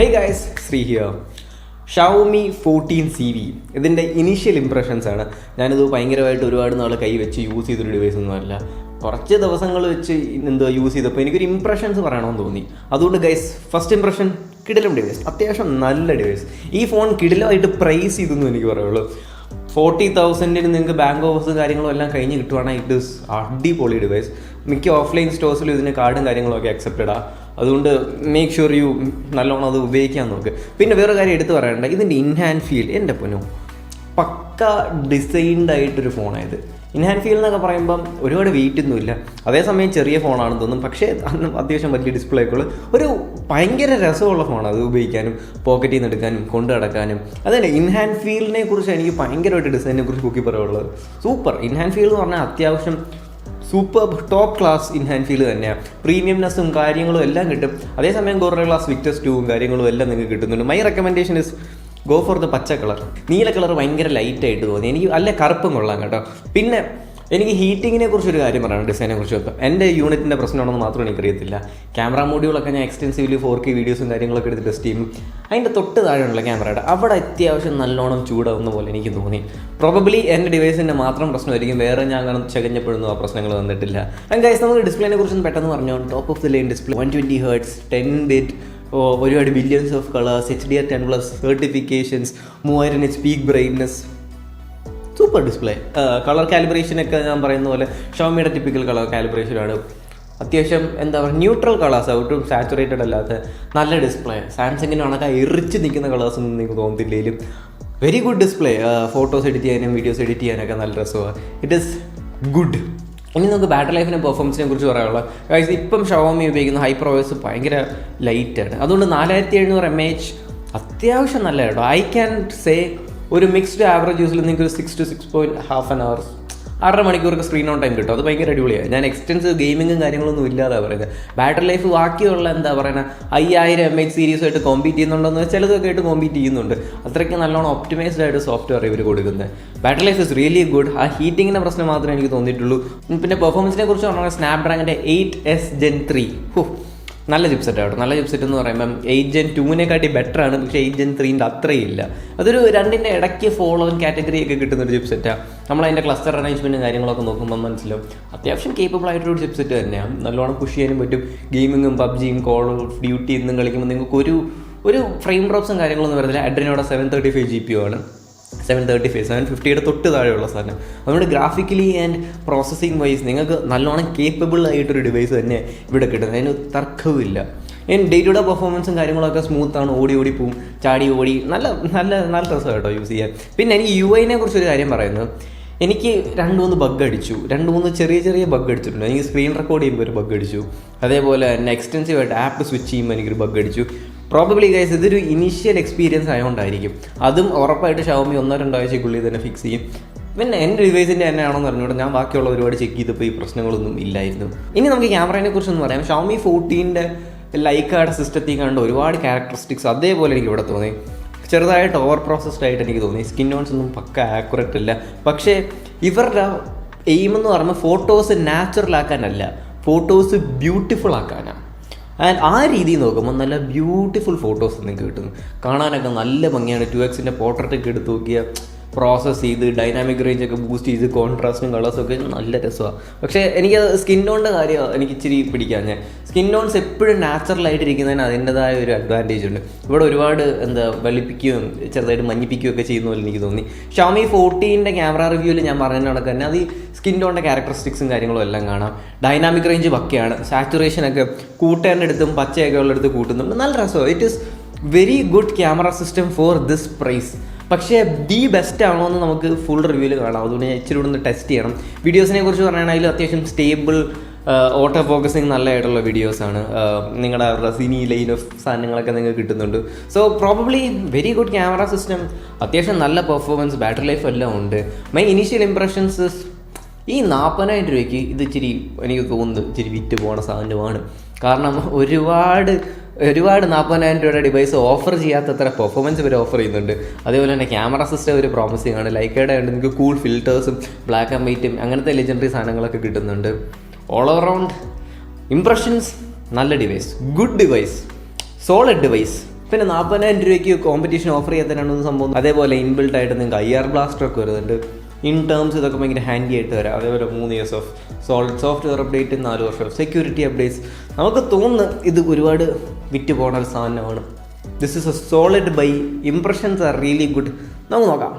Hey guys, Sri here. Xiaomi 14CV ഇതിൻ്റെ initial impressions ആണ്. ഞാനിത് ഭയങ്കരമായിട്ട് ഒരുപാട് നാൾ കൈ വെച്ച് യൂസ് ചെയ്തൊരു ഡിവൈസ് ഒന്നുമല്ല. കുറച്ച് ദിവസങ്ങൾ വെച്ച് യൂസ് ചെയ്തപ്പോൾ എനിക്കൊരു ഇംപ്രഷൻസ് പറയണമെന്ന് തോന്നി. അതുകൊണ്ട് ഗൈസ്, ഫസ്റ്റ് ഇംപ്രഷൻ കിടിലം ഡിവൈസ്, അത്യാവശ്യം നല്ല ഡിവൈസ്. ഈ ഫോൺ കിടിലമായിട്ട് പ്രൈസ് ചെയ്തെന്ന് എനിക്ക് പറയുള്ളൂ. 40,000 നിങ്ങൾക്ക് ബാങ്ക് ഓഫേഴ്സ് കാര്യങ്ങളും എല്ലാം കഴിഞ്ഞ് കിട്ടുവാണെങ്കിൽ ഇറ്റ് ഈസ് അടിപൊളി ഡിവൈസ്. മിക്ക ഓഫ്ലൈൻ സ്റ്റോഴ്സിലും ഇതിന് കാർഡും കാര്യങ്ങളൊക്കെ അക്സെപ്റ്റഡാണ്. അതുകൊണ്ട് മേക്ക് ഷുവർ യു നല്ലോണം അത് ഉപയോഗിക്കാൻ നോക്ക്. പിന്നെ വേറെ കാര്യം എടുത്ത് പറയണ്ട, ഇതിൻ്റെ ഇൻഹാൻഡ് ഫീൽ എൻ്റെ പൊന്നോ പക്ക ഡിസൈൻഡ് ആയിട്ടൊരു ഫോണായത്. ഇൻഹാൻഡ് ഫീൽ എന്നൊക്കെ പറയുമ്പം ഒരുപാട് വെയിറ്റ് ഒന്നുമില്ല, അതേസമയം ചെറിയ ഫോണാണെന്ന് തോന്നും, പക്ഷേ അത്യാവശ്യം വലിയ ഡിസ്പ്ലേ ഒക്കെ ഉള്ള ഒരു ഭയങ്കര രസമുള്ള ഫോണാണ് അത് ഉപയോഗിക്കാനും പോക്കറ്റിൽ നിന്ന് എടുക്കാനും കൊണ്ടു നടക്കാനും. അതന്നെ ഇൻഹാൻഡ് ഫീലിനെ കുറിച്ച് എനിക്ക് ഭയങ്കരമായിട്ട് ഡിസൈനിനെ കുറിച്ച് കുക്കി പറയാനുള്ളത്. സൂപ്പർ ഇൻഹാൻഡ് ഫീൽ എന്ന് പറഞ്ഞാൽ അത്യാവശ്യം super top class in-hand feel തന്നെയാണ്. പ്രീമിയംനെസ്സും കാര്യങ്ങളും എല്ലാം കിട്ടും. അതേസമയം ഗോറില്ല ഗ്ലാസ് വിക്ടസ് 2 കാര്യങ്ങളും എല്ലാം നിങ്ങൾക്ക് കിട്ടുന്നുണ്ട്. My recommendation is go for the പച്ച കളർ. നീല കളർ ഭയങ്കര ലൈറ്റായിട്ട് തോന്നി എനിക്ക്. അല്ല കറുപ്പും കൊള്ളാം കേട്ടോ. പിന്നെ എനിക്ക് ഹീറ്റിങ്ങിനെ കുറിച്ചൊരു കാര്യം പറയണം, ഡിസൈനെ കുറിച്ച്. വെക്കാം എൻ്റെ യൂണിറ്റിൻ്റെ പ്രശ്നമാണെന്ന് മാത്രം എനിക്കറിയത്തില്ല. ക്യാമറ മോഡ്യൂളൊക്കെ ഞാൻ എക്സ്റ്റെൻസീവ്ലി 4K വീഡിയോസും കാര്യങ്ങളൊക്കെ എടുത്ത് ടെസ്റ്റ് ചെയ്യും. അതിൻ്റെ തൊട്ട് താഴെയുള്ള ക്യാമറയുടെ അവിടെ അത്യാവശ്യം നല്ലോണം ചൂടാവുന്ന പോലെ എനിക്ക് തോന്നി. പ്രോബബ്ലി എൻ്റെ ഡിവൈസിൻ്റെ മാത്രം പ്രശ്നമായിരിക്കും, വേറെ ഞാൻ അങ്ങനെ ചകഞ്ഞപ്പോഴൊന്നും ആ പ്രശ്നങ്ങൾ വന്നിട്ടില്ല. ആൻഡ് ഗൈസ്, നമുക്ക് ഡിസ്പ്ലേനെ കുറിച്ചൊന്ന് പെട്ടെന്ന് പറഞ്ഞു. Top of the line display, 120 Hz 10-bit, ഒരുപാട് billions of colours, HDR10+ certifications, 3000 peak brightness, super display. Colour കാലിബ്രേഷനൊക്കെ ഞാൻ പറയുന്ന പോലെ ഷവോമിയുടെ ടിപ്പിക്കൽ കളർ കാലിബ്രേഷനാണ്. അത്യാവശ്യം എന്താ പറയുക, ന്യൂട്രൽ കളേഴ്സ്, ഒട്ടും സാച്ചുറേറ്റഡ് അല്ലാത്ത നല്ല ഡിസ്പ്ലേ. സാംസങ്ങിന് കണക്കാ എറിച്ച് നിൽക്കുന്ന കളേഴ്സൊന്നും നിങ്ങൾക്ക് തോന്നത്തില്ലെങ്കിലും very good display. Photos edit ചെയ്യാനും വീഡിയോസ് എഡിറ്റ് ചെയ്യാനൊക്കെ നല്ല രസമാണ്. It is good. ഇനി നമുക്ക് ബാറ്ററി ലൈഫിനെ പെർഫോമൻസിനെ കുറിച്ച് പറയാനുള്ളത്. ഗൈസ്, ഇപ്പം ഷവോമി ഉപയോഗിക്കുന്ന ഹൈ പ്രൊവൈസ് ഭയങ്കര ലൈറ്റാണ്. അതുകൊണ്ട് 4700 mAh അത്യാവശ്യം നല്ല കേട്ടോ. ഐ ക്യാൻ സേ ഒരു മിക്സ്ഡ് ആവറേജ് യൂസിൽ നിങ്ങൾക്ക് ഒരു 6 to 6.5 hours 6.5 മണിക്കൂർക്ക് സ്ക്രീൻ ഓൺ ടൈം കിട്ടും. അത് ഭയങ്കര അടിപൊളിയാണ്. ഞാൻ എക്സ്റ്റൻസീവ് ഗെയിമിങ്ങും കാര്യങ്ങളൊന്നും ഇല്ലാതാണ് പറയുന്നത്. ബാറ്ററി ലൈഫ് ബാക്കിയുള്ള എന്താ പറയുക 5000 mAh സീരീസുമായിട്ട് കോമ്പീറ്റ് ചെയ്യുന്നുണ്ടോയെന്ന് ചിലതൊക്കെ ആയിട്ട് കോമ്പീറ്റ് ചെയ്യുന്നുണ്ട്. അത്രയ്ക്ക് നല്ലോണം ഒപ്റ്റിമൈസ്ഡ് ആയിട്ട് സോഫ്റ്റ്വെയർ ഇവർ കൊടുക്കുന്നത്. Battery life is really good. ആ ഹീറ്റിങ്ങിൻ്റെ പ്രശ്നം മാത്രമേ എനിക്ക് തോന്നിയിട്ടുള്ളൂ. പിന്നെ പെർഫോമൻസിനെ കുറിച്ച് പറഞ്ഞാൽ സ്നാപ്ഡ്രാഗണിൻ്റെ 8S Gen 3 നല്ല ചിപ്സെറ്റ് ആട്ടോ. നല്ല ചിപ്സെറ്റ് എന്ന് പറയുമ്പം 8 Gen 2 ബെറ്ററാണ്, പക്ഷേ 8 Gen 3 അത്രയില്ല. അതൊരു രണ്ടിൻ്റെ ഇടയ്ക്ക് ഫോളോ കാറ്റഗറി ഒക്കെ കിട്ടുന്നൊരു ചിപ്സെറ്റാണ്. നമ്മളതിൻ്റെ ക്ലസ്റ്റർ അറേഞ്ച്മെൻറ്റും കാര്യങ്ങളൊക്കെ നോക്കുമ്പോൾ മനസ്സിലാവും അത്യാവശ്യം കേപ്പബിൾ ആയിട്ടൊരു ചിപ്സെറ്റ് തന്നെയാണ്. നല്ലോണം പുഷ് ചെയ്യാനും പറ്റും. ഗെയിമിങ്ങും പബ്ജിയും കോൾ ഓഫ് ഡ്യൂട്ടി എന്നും കളിക്കുമ്പോൾ നിങ്ങൾക്ക് ഒരു ഫ്രെയിം ഡ്രോപ്സും കാര്യങ്ങളൊന്നും വരുന്നില്ല. അഡ്രിനോടെ 735 GPU ആണ്. 750യുടെ തൊട്ട് താഴെയുള്ള സാധനം. അതുകൊണ്ട് ഗ്രാഫിക്കലി ആൻഡ് പ്രോസസ്സിംഗ് വൈസ് നിങ്ങൾക്ക് നല്ലോണം കേപ്പബിൾ ആയിട്ടൊരു ഡിവൈസ് തന്നെ ഇവിടെ കിട്ടുന്നത്. അതിന് തർക്കവുമില്ല. ഡേ ടു ഡേ പെർഫോമൻസും കാര്യങ്ങളൊക്കെ സ്മൂത്താണ്. ഓടി പോവും, ചാടി ഓടി നല്ല നല്ല നല്ല രസമാണ് കേട്ടോ യൂസ് ചെയ്യാൻ. പിന്നെ എനിക്ക് UI-നെ കുറിച്ചൊരു കാര്യം പറയുന്നത്, എനിക്ക് 2-3 ബഗ് അടിച്ചു. 2-3 ചെറിയ ബഗ് അടിച്ചിട്ടുണ്ട്. എനിക്ക് സ്ക്രീൻ റെക്കോർഡ് ചെയ്യുമ്പോൾ ഒരു ബഗ് അടിച്ചു. അതേപോലെ തന്നെ എക്സ്റ്റെൻസീവായിട്ട് ആപ്പ് സ്വിച്ച് ചെയ്യുമ്പോൾ എനിക്കൊരു ബഗ് അടിച്ചു. പ്രോബബ്ലി ഗൈസ് ഇതൊരു ഇനീഷ്യൽ എക്സ്പീരിയൻസ് ആയതുകൊണ്ടായിരിക്കും. അതും ഉറപ്പായിട്ട് ഷവോമി 1-2 ആഴ്ചയ്ക്കുള്ളിൽ തന്നെ ഫിക്സ് ചെയ്യും. പിന്നെ എൻ്റെ ഡിവൈസിൻ്റെ തന്നെയാണെന്ന് പറഞ്ഞുകൊണ്ട് ഞാൻ ബാക്കിയുള്ള ഒരുപാട് ചെക്ക് ചെയ്തപ്പോൾ ഈ പ്രശ്നങ്ങളൊന്നും ഇല്ലായിരുന്നു. ഇനി നമുക്ക് ക്യാമറയെ കുറിച്ചൊന്ന് പറയാം. ഷവോമി 14ൻ്റെ ലൈക്കയുടെ സിസ്റ്റത്തിൽ കണ്ട ഒരുപാട് ക്യാരക്ടറിസ്റ്റിക്സ് അതേപോലെ എനിക്ക് ഇവിടെ തോന്നി. ചെറുതായിട്ട് ഓവർ പ്രോസസ്ഡ് ആയിട്ട് എനിക്ക് തോന്നി. സ്കിൻ ടോൺസ് ഒന്നും പക്ക ആക്യുറേറ്റ് അല്ല. പക്ഷേ ഇവരുടെ എയിം എന്ന് പറയുമ്പോൾ ഫോട്ടോസ് നാച്ചുറൽ ആക്കാനല്ല, ഫോട്ടോസ് ബ്യൂട്ടിഫുൾ ആക്കാനാണ്. ആൻഡ് ആ രീതിയിൽ നോക്കുമ്പോൾ നല്ല ബ്യൂട്ടിഫുൾ ഫോട്ടോസ് നിങ്ങൾക്ക് കിട്ടുന്നു. കാണാനൊക്കെ നല്ല ഭംഗിയാണ്. 2x പോർട്രേറ്റൊക്കെ എടുത്ത് നോക്കിയാൽ പ്രോസസ്സ് ചെയ്ത് ഡൈനാമിക് റേഞ്ചൊക്കെ ബൂസ്റ്റ് ചെയ്ത് കോൺട്രാസ്റ്റും കളേഴ്സൊക്കെ നല്ല രസമാണ്. പക്ഷേ എനിക്ക് സ്കിൻ ടോണിൻ്റെ കാര്യം എനിക്ക് ഇച്ചിരി പിടിക്കാൻ. സ്കിൻ ടോൺസ് എപ്പോഴും നാച്ചുറലായിട്ടിരിക്കുന്നതിന് അതിൻ്റെതായ ഒരു അഡ്വാൻറ്റേജ് ഉണ്ട്. ഇവിടെ ഒരുപാട് വെളുപ്പിക്കുകയും ചെറുതായിട്ട് മഞ്ഞിപ്പിക്കുകയും ഒക്കെ ചെയ്യുന്ന പോലെ എനിക്ക് തോന്നി. ഷവോമി 14ൻ്റെ ക്യാമറ റിവ്യൂവിൽ ഞാൻ പറയുന്ന കണക്ക് തന്നെ അത് സ്കിൻ ടോണിൻ്റെ ക്യാരക്ടറിസ്റ്റിക്സും കാര്യങ്ങളും എല്ലാം കാണാം. ഡൈനാമിക് റേഞ്ച് പക്കയാണ്. സാച്ചുറേഷനൊക്കെ കൂട്ടേണ്ടെടുത്തും പച്ചയൊക്കെ ഉള്ളെടുത്ത് കൂട്ടുന്നുണ്ട്. നല്ല രസമാണ്. It is very good camera system for this price. പക്ഷേ ദി ബെസ്റ്റ് ആണോ എന്ന് നമുക്ക് ഫുൾ റിവ്യൂവിൽ കാണാം. അതുകൊണ്ട് ഞാൻ ഇച്ചിരി ഒന്ന് ടെസ്റ്റ് ചെയ്യണം. വീഡിയോസിനെ കുറിച്ച് പറയുകയാണെങ്കിൽ അത്യാവശ്യം സ്റ്റേബിൾ ഓട്ടോ ഫോക്കസിങ് നല്ലതായിട്ടുള്ള വീഡിയോസാണ്. നിങ്ങളുടെ റെസിനി ലൈൻ ഓഫ് സാധനങ്ങളൊക്കെ നിങ്ങൾക്ക് കിട്ടുന്നുണ്ട്. So probably very good camera system, അത്യാവശ്യം നല്ല പെർഫോമൻസ്, ബാറ്ററി ലൈഫ് എല്ലാം ഉണ്ട്. മൈ ഇനീഷ്യൽ ഇംപ്രഷൻസ് ഈ 40,000 രൂപയ്ക്ക് ഇത് ഇച്ചിരി എനിക്ക് തോന്നുന്നു ഇച്ചിരി വിറ്റ് പോണ സാധനമാണ്. കാരണം ഒരുപാട് 40,000 രൂപയുടെ ഡിവൈസ് ഓഫർ ചെയ്യാത്തത്ര പെർഫോമൻസ് ഇവർ ഓഫർ ചെയ്യുന്നുണ്ട്. അതേപോലെ തന്നെ ക്യാമറ സിസ്റ്റം ഒരു പ്രോമിസിംഗ് ആണ്. ലൈക്കയുടെ ഉണ്ട്, നിങ്ങൾക്ക് കൂൾ ഫിൽറ്റേഴ്സും ബ്ലാക്ക് ആൻഡ് വൈറ്റും അങ്ങനത്തെ ലെജൻഡറി സാധനങ്ങളൊക്കെ കിട്ടുന്നുണ്ട്. ഓൾ അറൗണ്ട് ഇംപ്രഷൻസ് നല്ല device, good device, solid device. പിന്നെ 40,000 രൂപയ്ക്ക് കോമ്പറ്റീഷൻ ഓഫർ ചെയ്യാത്തതിനാണ് സംഭവം. അതേപോലെ ഇൻബിൽട്ട് ആയിട്ട് നിങ്ങൾക്ക് IR ബ്ലാസ്റ്റർ ഒക്കെ വരുന്നുണ്ട്. ഇൻ ടേംസ് ഇതൊക്കെ ഭയങ്കര ഹാൻഡി ആയിട്ട് വരാം. അതേപോലെ 3 years ഓഫ് സോഫ്റ്റ്വെയർ അപ്ഡേറ്റ്, 4 വർഷം സെക്യൂരിറ്റി അപ്ഡേറ്റ്സ്. നമുക്ക് തോന്നുന്നു ഇത് ഒരുപാട് വിറ്റ് പോകുന്ന ഒരു സാധനമാണ്. This is a solid buy. Impressions are really good. നമുക്ക് നോക്കാം.